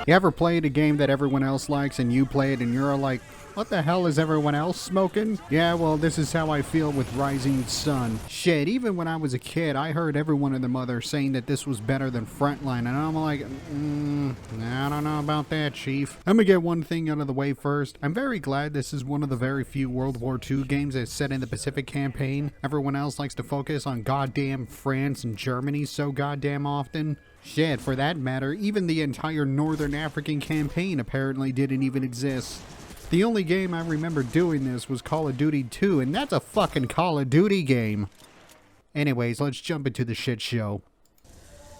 You ever played a game that everyone else likes and you play it and you're like, what the hell is everyone else smoking? Yeah, well, this is how I feel with Rising Sun. Shit, even when I was a kid, I heard everyone and their mother saying that this was better than Frontline, and I'm like, I don't know about that, Chief. I'm gonna get one thing out of the way first. I'm very glad this is one of the very few World War II games that's set in the Pacific Campaign. Everyone else likes to focus on goddamn France and Germany so goddamn often. Shit, for that matter, even the entire Northern African campaign apparently didn't even exist. The only game I remember doing this was Call of Duty 2, and that's a fucking Call of Duty game. Anyways, let's jump into the shit show.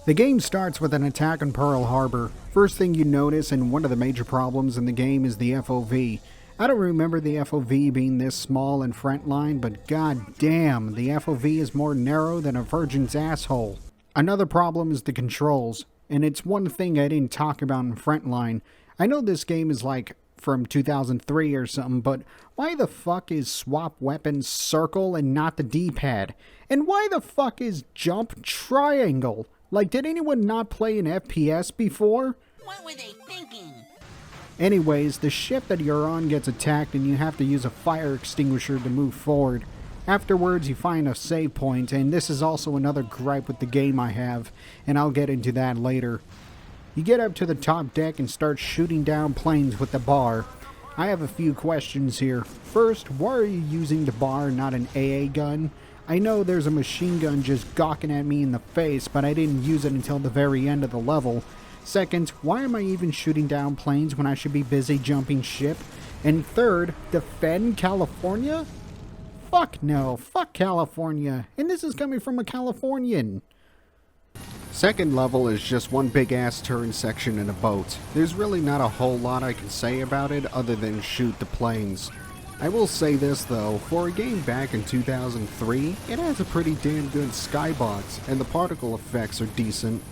The game starts with an attack on Pearl Harbor. First thing you notice, and one of the major problems in the game, is the FOV. I don't remember the FOV being this small in Frontline, but god damn, the FOV is more narrow than a virgin's asshole. Another problem is the controls, and it's one thing I didn't talk about in Frontline. I know this game is like from 2003 or something, but why the fuck is swap weapons circle and not the D-pad? And why the fuck is jump triangle? Like, did anyone not play an FPS before? What were they thinking? Anyways, the ship that you're on gets attacked and you have to use a fire extinguisher to move forward. Afterwards, you find a save point, and this is also another gripe with the game I have, and I'll get into that later. You get up to the top deck and start shooting down planes with the bar. I have a few questions here. First, why are you using the bar, not an AA gun? I know there's a machine gun just gawking at me in the face, but I didn't use it until the very end of the level. Second, why am I even shooting down planes when I should be busy jumping ship? And third, defend California? Fuck no, fuck California. And this is coming from a Californian. Second level is just one big ass turn section in a boat. There's really not a whole lot I can say about it other than shoot the planes. I will say this though, for a game back in 2003, it has a pretty damn good skybox, and the particle effects are decent.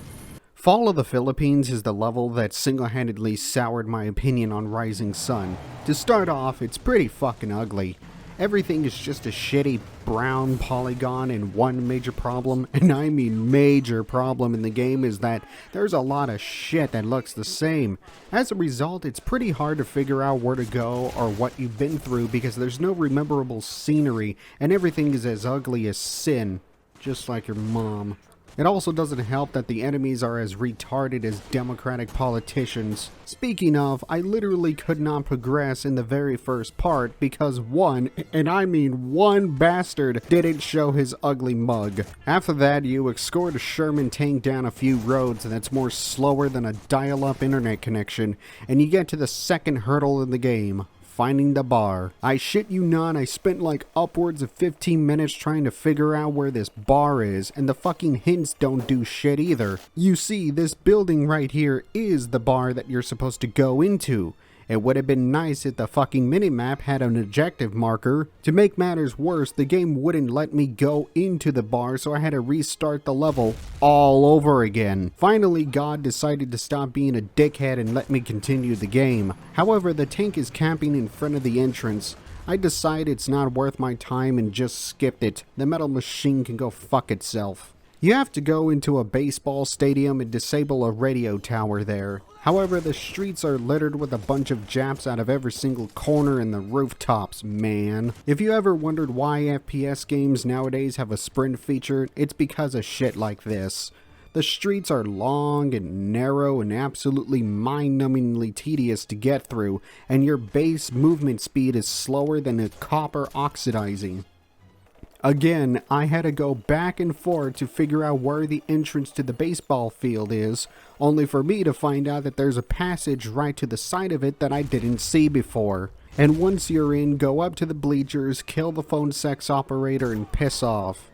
Fall of the Philippines is the level that single-handedly soured my opinion on Rising Sun. To start off, it's pretty fucking ugly. Everything is just a shitty brown polygon, and one major problem, and I mean major problem in the game, is that there's a lot of shit that looks the same. As a result, it's pretty hard to figure out where to go or what you've been through because there's no rememberable scenery, and everything is as ugly as sin, just like your mom. It also doesn't help that the enemies are as retarded as Democratic politicians. Speaking of, I literally could not progress in the very first part because one, and I mean one bastard, didn't show his ugly mug. After that, you escort a Sherman tank down a few roads that's more slower than a dial-up internet connection, and you get to the second hurdle in the game. Finding the bar. I shit you not, I spent like upwards of 15 minutes trying to figure out where this bar is, and the fucking hints don't do shit either. You see, this building right here is the bar that you're supposed to go into. It would have been nice if the fucking minimap had an objective marker. To make matters worse, the game wouldn't let me go into the bar, so I had to restart the level all over again. Finally, God decided to stop being a dickhead and let me continue the game. However, the tank is camping in front of the entrance. I decide it's not worth my time and just skipped it. The metal machine can go fuck itself. You have to go into a baseball stadium and disable a radio tower there. However, the streets are littered with a bunch of Japs out of every single corner and the rooftops, man. If you ever wondered why FPS games nowadays have a sprint feature, it's because of shit like this. The streets are long and narrow and absolutely mind-numbingly tedious to get through, and your base movement speed is slower than a copper oxidizing. Again, I had to go back and forth to figure out where the entrance to the baseball field is, only for me to find out that there's a passage right to the side of it that I didn't see before. And once you're in, go up to the bleachers, kill the phone sex operator, and piss off.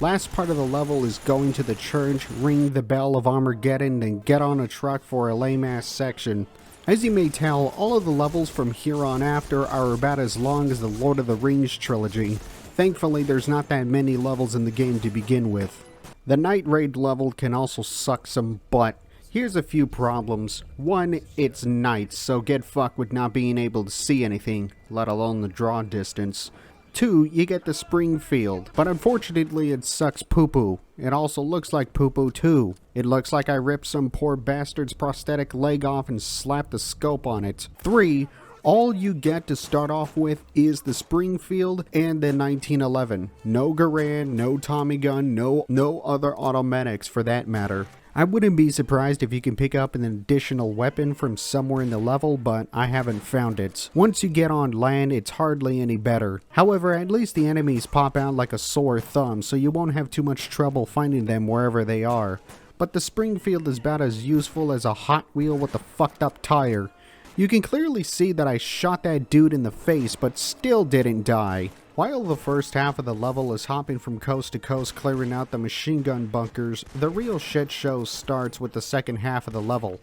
Last part of the level is going to the church, ring the bell of Armageddon, and get on a truck for a lame-ass section. As you may tell, all of the levels from here on after are about as long as the Lord of the Rings trilogy. Thankfully, there's not that many levels in the game to begin with. The night raid level can also suck some butt. Here's a few problems. One, it's night, so get fucked with not being able to see anything, let alone the draw distance. 2, you get the Springfield, but unfortunately it sucks poo-poo. It also looks like poo-poo too. It looks like I ripped some poor bastard's prosthetic leg off and slapped a scope on it. 3, all you get to start off with is the Springfield and the 1911. No Garand, no Tommy gun, no other automatics for that matter. I wouldn't be surprised if you can pick up an additional weapon from somewhere in the level, but I haven't found it. Once you get on land, it's hardly any better. However, at least the enemies pop out like a sore thumb, so you won't have too much trouble finding them wherever they are. But the Springfield is about as useful as a Hot Wheel with a fucked up tire. You can clearly see that I shot that dude in the face, but still didn't die. While the first half of the level is hopping from coast to coast clearing out the machine gun bunkers, the real shit show starts with the second half of the level.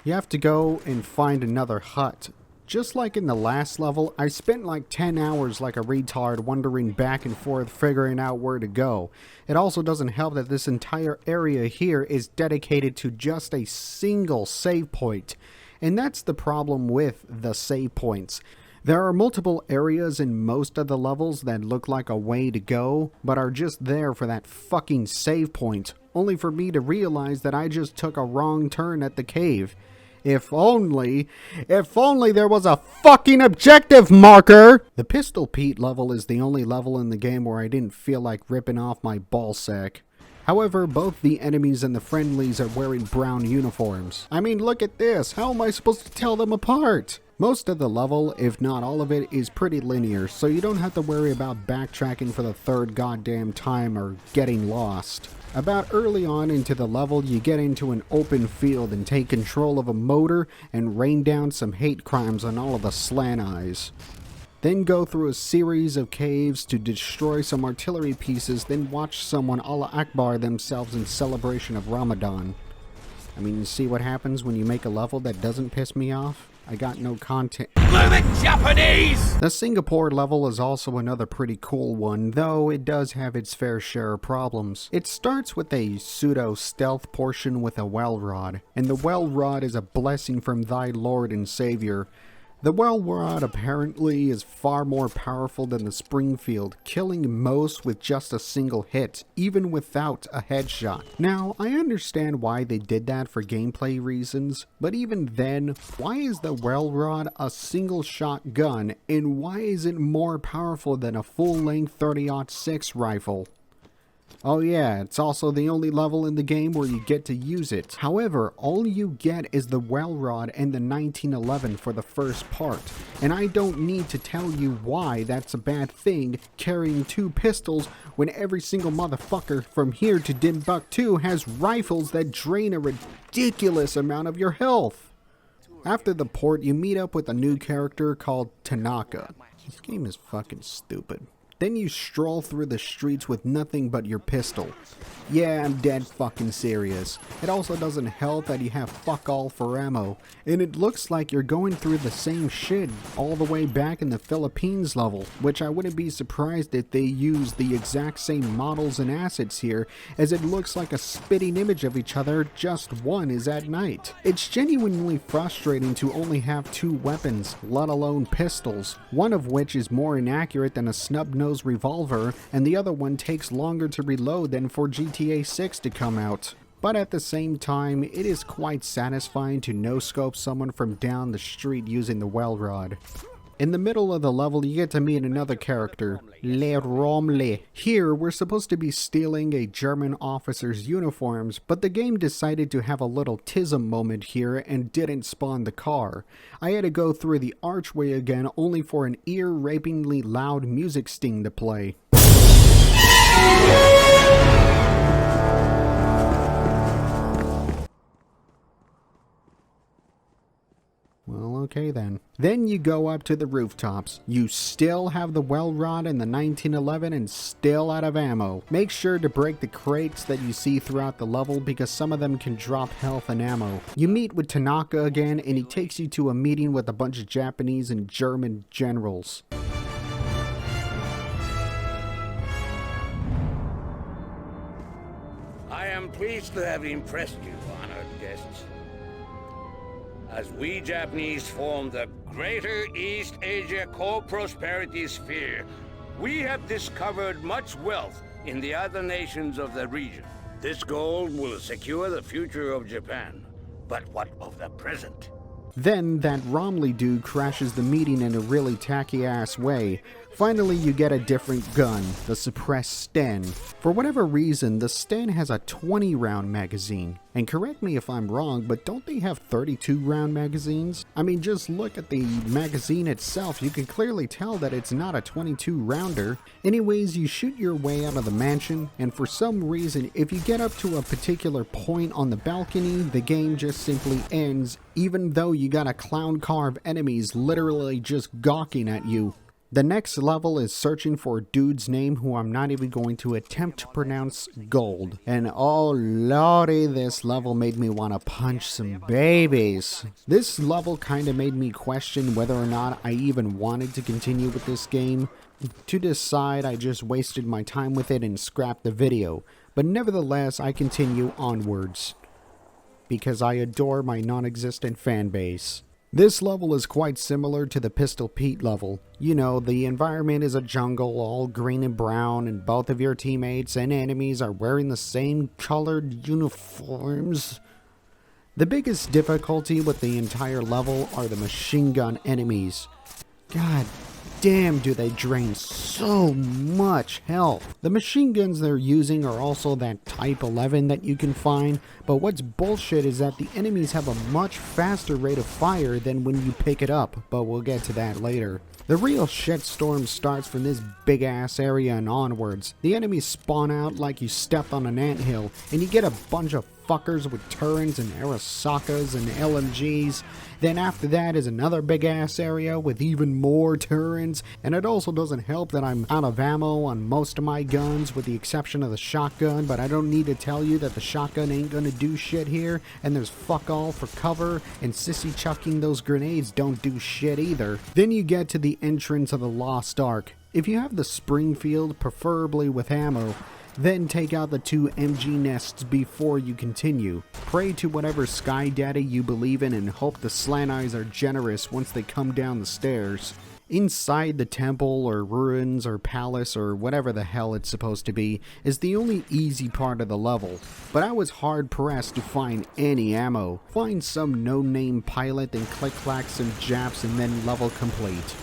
You have to go and find another hut. Just like in the last level, I spent like 10 hours like a retard wandering back and forth figuring out where to go. It also doesn't help that this entire area here is dedicated to just a single save point. And that's the problem with the save points. There are multiple areas in most of the levels that look like a way to go, but are just there for that fucking save point, only for me to realize that I just took a wrong turn at the cave. If only there was a fucking objective marker! The Pistol Pete level is the only level in the game where I didn't feel like ripping off my ballsack. However, both the enemies and the friendlies are wearing brown uniforms. I mean, look at this. How am I supposed to tell them apart? Most of the level, if not all of it, is pretty linear, so you don't have to worry about backtracking for the third goddamn time or getting lost. About early on into the level, you get into an open field and take control of a motor and rain down some hate crimes on all of the slant eyes. Then go through a series of caves to destroy some artillery pieces, then watch someone Allah Akbar themselves in celebration of Ramadan. I mean, you see what happens when you make a level that doesn't piss me off? I got no content. Blow the Japanese! The Singapore level is also another pretty cool one, though it does have its fair share of problems. It starts with a pseudo-stealth portion with a well rod, and the well rod is a blessing from thy Lord and Savior. The well rod apparently is far more powerful than the Springfield, killing most with just a single hit, even without a headshot. Now, I understand why they did that for gameplay reasons, but even then, why is the well rod a single shot gun, and why is it more powerful than a full-length 30-06 rifle? Oh yeah, it's also the only level in the game where you get to use it. However, all you get is the well rod and the 1911 for the first part. And I don't need to tell you why that's a bad thing, carrying 2 pistols when every single motherfucker from here to Timbuktu has rifles that drain a ridiculous amount of your health. After the port, you meet up with a new character called Tanaka. This game is fucking stupid. Then you stroll through the streets with nothing but your pistol. Yeah, I'm dead fucking serious. It also doesn't help that you have fuck all for ammo, and it looks like you're going through the same shit all the way back in the Philippines level, which I wouldn't be surprised if they use the exact same models and assets here, as it looks like a spitting image of each other, just one is at night. It's genuinely frustrating to only have 2 weapons, let alone pistols, one of which is more inaccurate than a snub-nosed revolver, and the other one takes longer to reload than for GTA 6 to come out. But at the same time, it is quite satisfying to no-scope someone from down the street using the well rod. In the middle of the level, you get to meet another character, Le Romle. Here, we're supposed to be stealing a German officer's uniforms, but the game decided to have a little tism moment here and didn't spawn the car. I had to go through the archway again only for an ear-rapingly loud music sting to play. Well, okay then. Then you go up to the rooftops. You still have the well rod and the 1911 and still out of ammo. Make sure to break the crates that you see throughout the level because some of them can drop health and ammo. You meet with Tanaka again and he takes you to a meeting with a bunch of Japanese and German generals. I am pleased to have impressed you, honored guests. As we Japanese form the Greater East Asia Co-Prosperity Sphere, We have discovered much wealth in the other nations of the region. This gold will secure the future of Japan. But what of the present? Then that Romley dude crashes the meeting in a really tacky-ass way. Finally, you get a different gun, the suppressed Sten. For whatever reason, the Sten has a 20-round magazine. And correct me if I'm wrong, but don't they have 32-round magazines? I mean, just look at the magazine itself. You can clearly tell that it's not a 22-rounder. Anyways, you shoot your way out of the mansion, and for some reason, if you get up to a particular point on the balcony, the game just simply ends, even though you got a clown car of enemies literally just gawking at you. The next level is searching for a dude's name who I'm not even going to attempt to pronounce Gold. And oh lordy, this level made me want to punch some babies. This level kind of made me question whether or not I even wanted to continue with this game. To decide, I just wasted my time with it and scrapped the video. But nevertheless, I continue onwards, because I adore my non-existent fan base. This level is quite similar to the Pistol Pete level. You know, the environment is a jungle, all green and brown, and both of your teammates and enemies are wearing the same colored uniforms. The biggest difficulty with the entire level are the machine gun enemies. God damn, do they drain so much health. The machine guns they're using are also that Type 11 that you can find, but what's bullshit is that the enemies have a much faster rate of fire than when you pick it up, but we'll get to that later. The real shitstorm starts from this big ass area and onwards. The enemies spawn out like you stepped on an anthill, and you get a bunch of fuckers with turrets and Arasakas and LMGs. Then after that is another big ass area with even more turrets, and it also doesn't help that I'm out of ammo on most of my guns with the exception of the shotgun, but I don't need to tell you that the shotgun ain't gonna do shit here, and there's fuck all for cover, and sissy chucking those grenades don't do shit either. Then you get to the entrance of the Lost Ark. If you have the Springfield, preferably with ammo, then take out the 2 MG nests before you continue. Pray to whatever sky daddy you believe in and hope the slant eyes are generous once they come down the stairs. Inside the temple or ruins or palace or whatever the hell it's supposed to be is the only easy part of the level, but I was hard pressed to find any ammo. Find some no-name pilot and click-clack some japs and then level complete.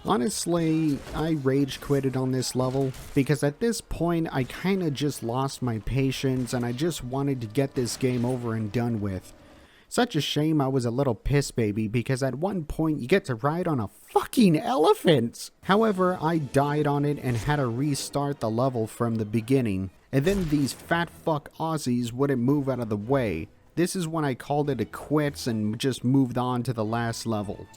Honestly, I rage quitted on this level because at this point I kinda just lost my patience and I just wanted to get this game over and done with. Such a shame I was a little piss baby because at one point you get to ride on a fucking elephant! However, I died on it and had to restart the level from the beginning. And then these fat fuck Aussies wouldn't move out of the way. This is when I called it a quits and just moved on to the last level.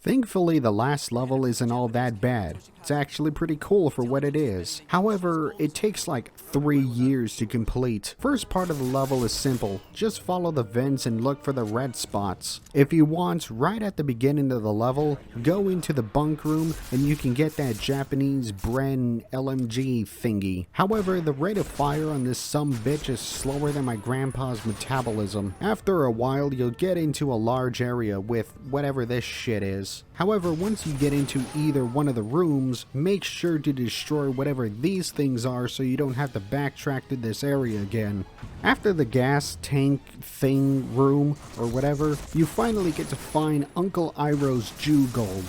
Thankfully, the last level isn't all that bad. It's actually pretty cool for what it is. However, it takes like 3 years to complete. First part of the level is simple. Just follow the vents and look for the red spots. If you want, right at the beginning of the level, go into the bunk room and you can get that Japanese Bren LMG thingy. However, the rate of fire on this sumbitch is slower than my grandpa's metabolism. After a while, you'll get into a large area with whatever this shit is. However, once you get into either one of the rooms, make sure to destroy whatever these things are so you don't have to backtrack to this area again. After the gas tank thing room or whatever, you finally get to find Uncle Iroh's Jew gold.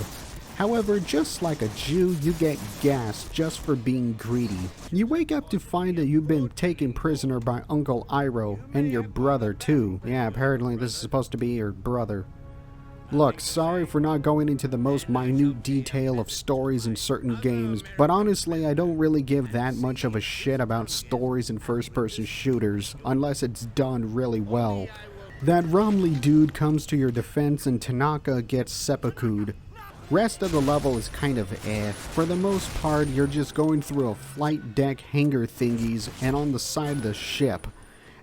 However, just like a Jew, you get gassed just for being greedy. You wake up to find that you've been taken prisoner by Uncle Iroh and your brother too. Yeah, apparently this is supposed to be your brother. Look, sorry for not going into the most minute detail of stories in certain games, but honestly I don't really give that much of a shit about stories in first-person shooters, unless it's done really well. That Romley dude comes to your defense and Tanaka gets seppuku'd. Rest of the level is kind of eh. For the most part, you're just going through a flight deck hangar thingies and on the side of the ship.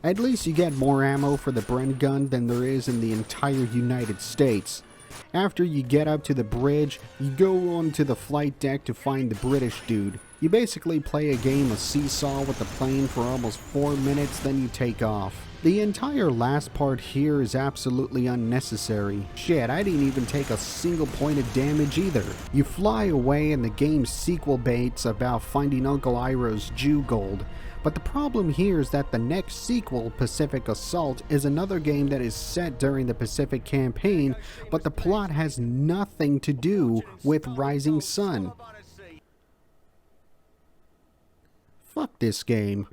At least you get more ammo for the Bren gun than there is in the entire United States. After you get up to the bridge, you go onto the flight deck to find the British dude. You basically play a game of seesaw with the plane for almost 4 minutes, then you take off. The entire last part here is absolutely unnecessary. Shit, I didn't even take a single point of damage either. You fly away and the game's sequel baits about finding Uncle Iroh's Jew gold. But the problem here is that the next sequel, Pacific Assault, is another game that is set during the Pacific Campaign, but the plot has nothing to do with Rising Sun. Fuck this game.